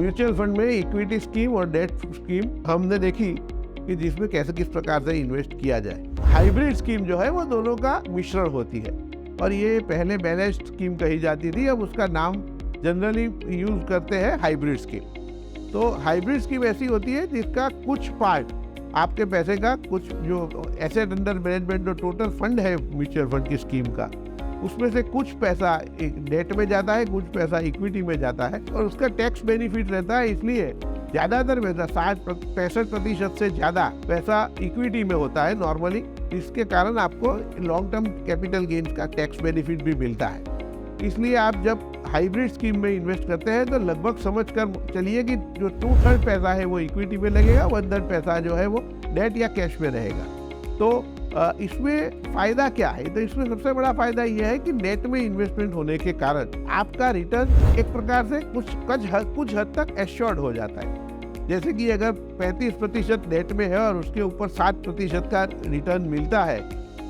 Mutual fund में equity scheme और date scheme हमने देखी कि जिसमें कैसे किस प्रकार से इन्वेस्ट किया जाए। हाइब्रिड स्कीम जो है वो दोनों का मिश्रण होती है और ये पहले बैलेंस्ड स्कीम कही जाती थी, अब उसका नाम जनरली यूज करते हैं हाइब्रिड स्कीम। तो हाइब्रिड स्कीम ऐसी होती है जिसका कुछ पार्ट आपके पैसे का, कुछ जो एसेट अंडर मैनेजमेंट जो टोटल फंड है म्यूचुअल फंड की स्कीम का, उसमें से कुछ पैसा डेट में जाता है, कुछ पैसा इक्विटी में जाता है और उसका टैक्स बेनिफिट रहता है। इसलिए ज़्यादातर पैसा 65% से ज़्यादा पैसा इक्विटी में होता है नॉर्मली। इसके कारण आपको लॉन्ग टर्म कैपिटल गेन्स का टैक्स बेनिफिट भी मिलता है। इसलिए आप जब हाइब्रिड स्कीम में इन्वेस्ट करते हैं तो लगभग समझ कर चलिए कि जो 2/3 पैसा है वो इक्विटी में लगेगा, 1/3 पैसा जो है वो डेट या कैश में रहेगा। तो इसमें फ़ायदा क्या है? तो इसमें सबसे बड़ा फ़ायदा ये है कि नेट में इन्वेस्टमेंट होने के कारण आपका रिटर्न एक प्रकार से कुछ हद तक एश्योर्ड हो जाता है। जैसे कि अगर 35% नेट में है और उसके ऊपर 7% का रिटर्न मिलता है,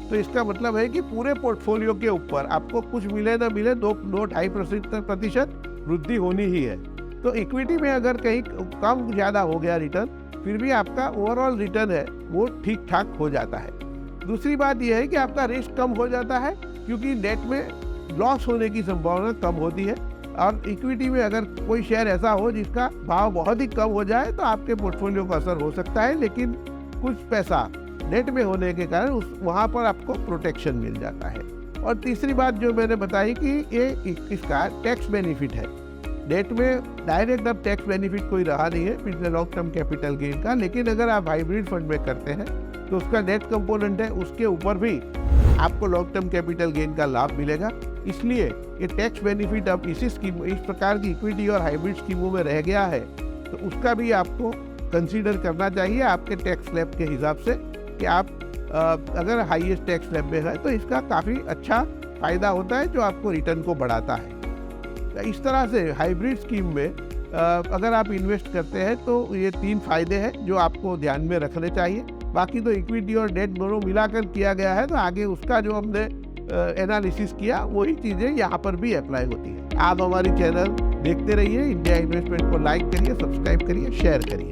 तो इसका मतलब है कि पूरे पोर्टफोलियो के ऊपर आपको कुछ मिले ना मिले 2-2.5% वृद्धि होनी ही है। तो इक्विटी में अगर कहीं कम ज़्यादा हो गया रिटर्न, फिर भी आपका ओवरऑल रिटर्न है वो ठीक ठाक हो जाता है। दूसरी बात यह है कि आपका रिस्क कम हो जाता है क्योंकि नेट में लॉस होने की संभावना कम होती है और इक्विटी में अगर कोई शेयर ऐसा हो जिसका भाव बहुत ही कम हो जाए तो आपके पोर्टफोलियो को असर हो सकता है, लेकिन कुछ पैसा नेट में होने के कारण वहाँ पर आपको प्रोटेक्शन मिल जाता है। और तीसरी बात जो मैंने बताई कि ये इसका टैक्स बेनिफिट है। नेट में डायरेक्ट अब टैक्स बेनिफिट कोई रहा नहीं है पिछले लॉन्ग टर्म कैपिटल गेन का, लेकिन अगर आप हाइब्रिड फंड में करते हैं तो उसका नेट कंपोनेंट है, उसके ऊपर भी आपको लॉन्ग टर्म कैपिटल गेन का लाभ मिलेगा। इसलिए ये टैक्स बेनिफिट अब इस प्रकार की इक्विटी और हाइब्रिड स्कीमों में रह गया है, तो उसका भी आपको कंसीडर करना चाहिए आपके टैक्स स्लैब के हिसाब से कि आप अगर हाईएस्ट टैक्स स्लैब में है तो इसका काफ़ी अच्छा फ़ायदा होता है जो आपको रिटर्न को बढ़ाता है। इस तरह से हाइब्रिड स्कीम में अगर आप इन्वेस्ट करते हैं तो ये 3 फायदे हैं जो आपको ध्यान में रखने चाहिए। बाकी तो इक्विटी और डेट दोनों मिलाकर किया गया है, तो आगे उसका जो हमने एनालिसिस किया वही चीज़ें यहाँ पर भी अप्लाई होती है। आप हमारी चैनल देखते रहिए, इंडिया इन्वेस्टमेंट को लाइक करिए, सब्सक्राइब करिए, शेयर करिए।